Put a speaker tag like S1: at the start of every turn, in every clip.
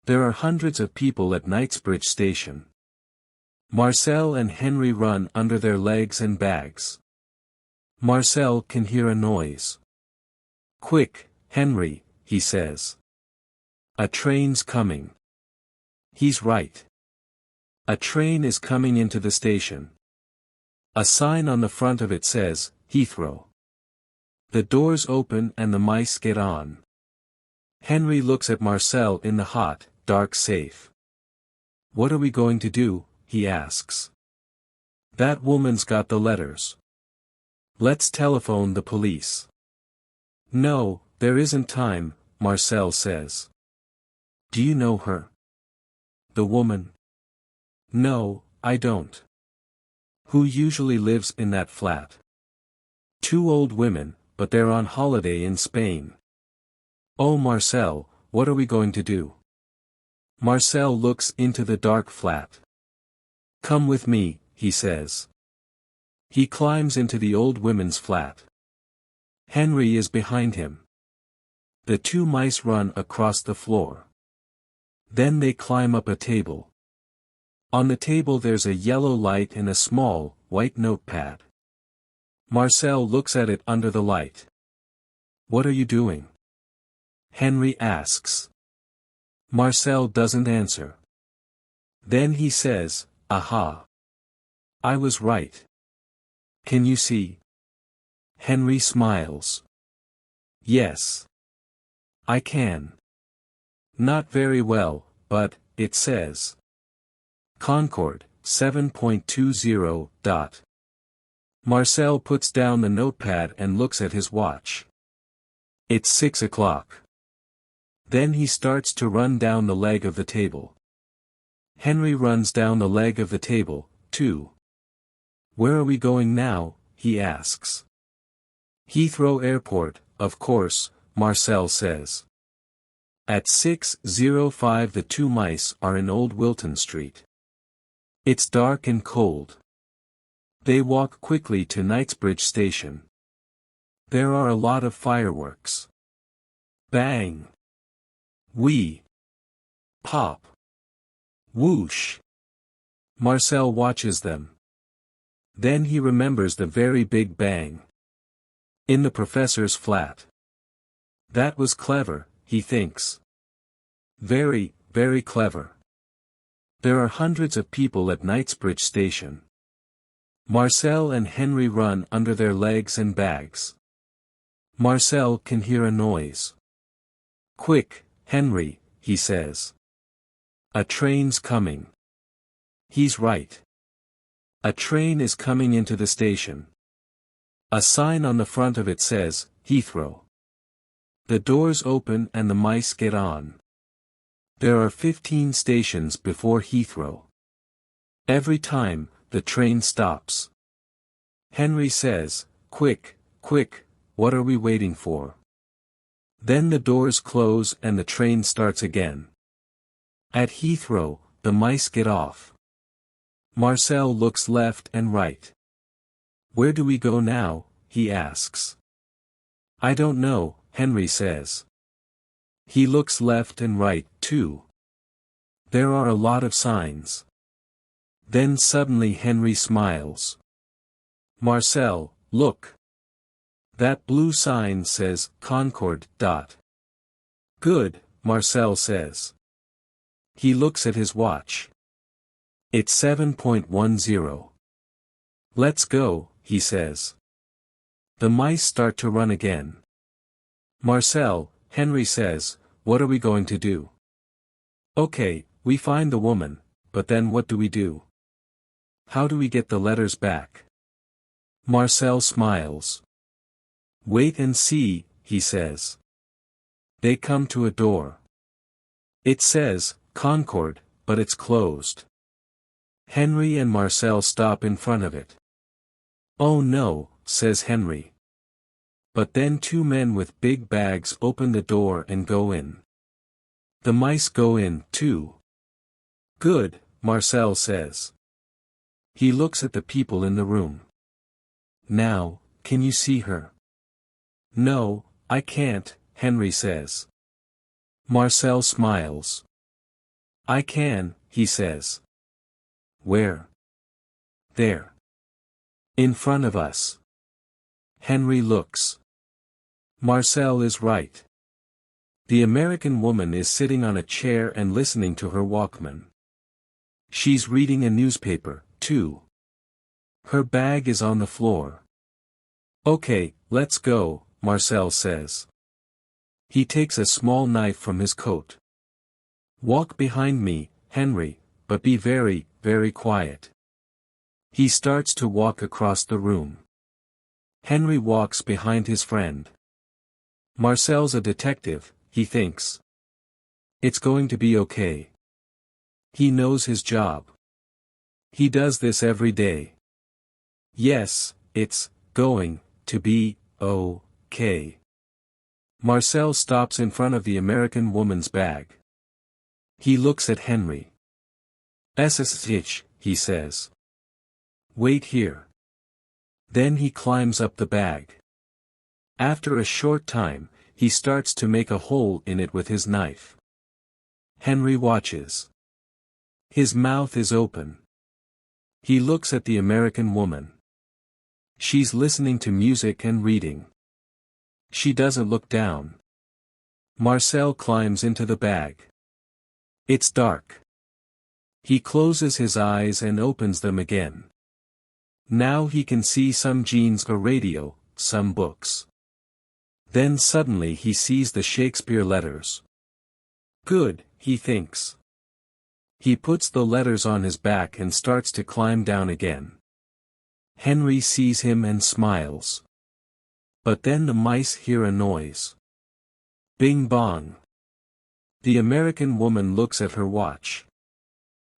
S1: There are hundreds of people at Knightsbridge Station. Marcel and Henry run under their legs and bags. Marcel can hear a noise. "Quick, Henry," he says. "A train's coming." He's right. A train is coming into the station. A sign on the front of it says, Heathrow. The doors open and the mice get on. Henry looks at Marcel in the hot, dark safe. "What are we going to do?" he asks. "That woman's got the letters. Let's telephone the police." "No, there isn't time," Marcel says. "Do you know her?" "The woman?" "No, I don't." "Who usually lives in that flat?" "Two old women, but they're on holiday in Spain." "Oh Marcel, what are we going to do?" Marcel looks into the dark flat. "Come with me," he says. He climbs into the old women's flat. Henry is behind him. The two mice run across the floor. Then they climb up a table. On the table there's a yellow light and a small, white notepad. Marcel looks at it under the light. "What are you doing?" Henry asks. Marcel doesn't answer. Then he says, "Aha! I was right. Can you see?" Henry smiles. "Yes. I can. Not very well, but, it says. Concord, 7.20. Marcel puts down the notepad and looks at his watch. It's 6 o'clock. Then he starts to run down the leg of the table. Henry runs down the leg of the table, too. "Where are we going now?" he asks. "Heathrow Airport, of course," Marcel says. At 6:05 the two mice are in Old Wilton Street. It's dark and cold. They walk quickly to Knightsbridge Station. There are a lot of fireworks. Bang! Whee! Pop! Whoosh! Marcel watches them. Then he remembers the very big bang. In the professor's flat. That was clever, he thinks. Very, very clever. There are hundreds of people at Knightsbridge Station. Marcel and Henry run under their legs and bags. Marcel can hear a noise. "Quick, Henry," he says. "A train's coming." He's right. A train is coming into the station. A sign on the front of it says, Heathrow. The doors open and the mice get on. There are 15 stations before Heathrow. Every time, the train stops. Henry says, "Quick, quick, what are we waiting for?" Then the doors close and the train starts again. At Heathrow, the mice get off. Marcel looks left and right. "Where do we go now?" he asks. "I don't know," Henry says. He looks left and right, too. There are a lot of signs. Then suddenly Henry smiles. "Marcel, look. That blue sign says, Concord. Good," Marcel says. He looks at his watch. It's 7:10. "Let's go," he says. The mice start to run again. "Marcel," Henry says, "what are we going to do?" "Okay, we find the woman, but then what do we do? How do we get the letters back?" Marcel smiles. "Wait and see," he says. They come to a door. It says, Concord, but it's closed. Henry and Marcel stop in front of it. "Oh no," says Henry. But then two men with big bags open the door and go in. The mice go in, too. "Good," Marcel says. He looks at the people in the room. "Now, can you see her?" "No, I can't," Henry says. Marcel smiles. I can, he says. Where? There. In front of us. Henry looks. Marcel is right. The American woman is sitting on a chair and listening to her Walkman. She's reading a newspaper, too. Her bag is on the floor. Okay, let's go, Marcel says. He takes a small knife from his coat. Walk behind me, Henry, but be very, very quiet. He starts to walk across the room. Henry walks behind his friend. Marcel's a detective, he thinks. It's going to be okay. He knows his job. He does this every day. Yes, it's going to be okay. Marcel stops in front of the American woman's bag. He looks at Henry. "SSH," he says. "Wait here." Then he climbs up the bag. After a short time, he starts to make a hole in it with his knife. Henry watches. His mouth is open. He looks at the American woman. She's listening to music and reading. She doesn't look down. Marcel climbs into the bag. It's dark. He closes his eyes and opens them again. Now he can see some jeans, a radio, some books. Then suddenly he sees the Shakespeare letters. Good, he thinks. He puts the letters on his back and starts to climb down again. Henry sees him and smiles. But then the mice hear a noise. Bing bong. The American woman looks at her watch.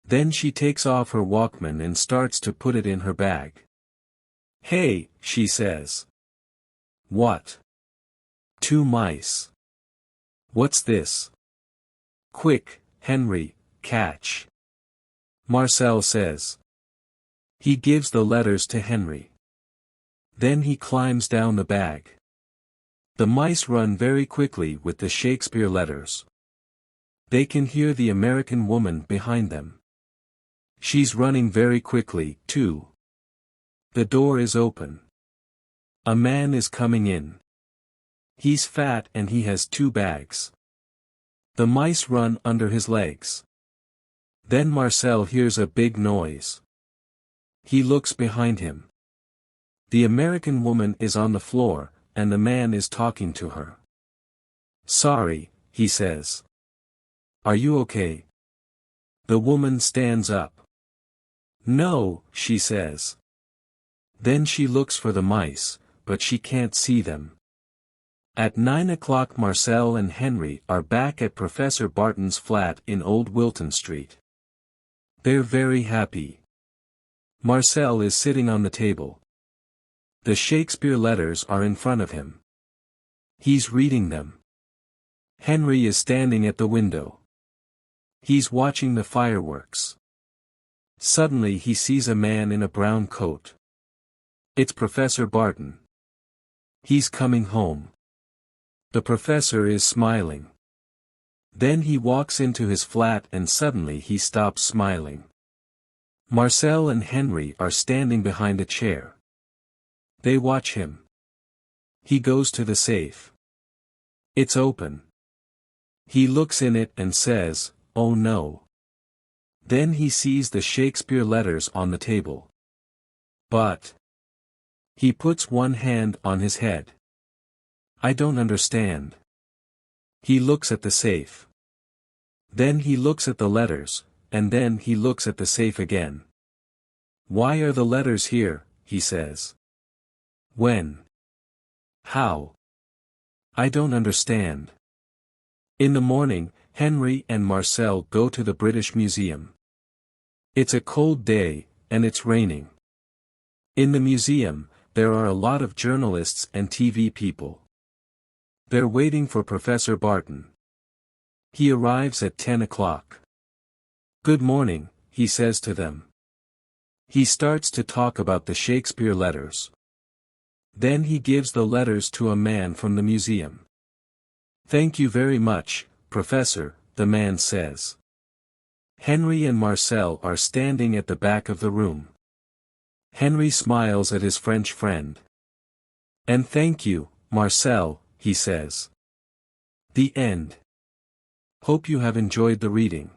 S1: Then she takes off her Walkman and starts to put it in her bag. Hey, she says. What? 2 mice. What's this? Quick, Henry, catch. Marcel says. He gives the letters to Henry. Then he climbs down the bag. The mice run very quickly with the Shakespeare letters. They can hear the American woman behind them. She's running very quickly, too. The door is open. A man is coming in. He's fat and he has 2 bags. The mice run under his legs. Then Marcel hears a big noise. He looks behind him. The American woman is on the floor, and the man is talking to her. Sorry, he says. Are you okay? The woman stands up. No, she says. Then she looks for the mice, but she can't see them. At 9 o'clock Marcel and Henry are back at Professor Barton's flat in Old Wilton Street. They're very happy. Marcel is sitting on the table. The Shakespeare letters are in front of him. He's reading them. Henry is standing at the window. He's watching the fireworks. Suddenly he sees a man in a brown coat. It's Professor Barton. He's coming home. The professor is smiling. Then he walks into his flat and suddenly he stops smiling. Marcel and Henry are standing behind a chair. They watch him. He goes to the safe. It's open. He looks in it and says, "Oh no." Then he sees the Shakespeare letters on the table. But he puts one hand on his head. I don't understand. He looks at the safe. Then he looks at the letters, and then he looks at the safe again. Why are the letters here, he says. When? How? I don't understand. In the morning, Henry and Marcel go to the British Museum. It's a cold day, and it's raining. In the museum, there are a lot of journalists and TV people. They're waiting for Professor Barton. He arrives at 10 o'clock. Good morning, he says to them. He starts to talk about the Shakespeare letters. Then he gives the letters to a man from the museum. Thank you very much, Professor, the man says. Henry and Marcel are standing at the back of the room. Henry smiles at his French friend. "And thank you, Marcel," he says. The end. Hope you have enjoyed the reading.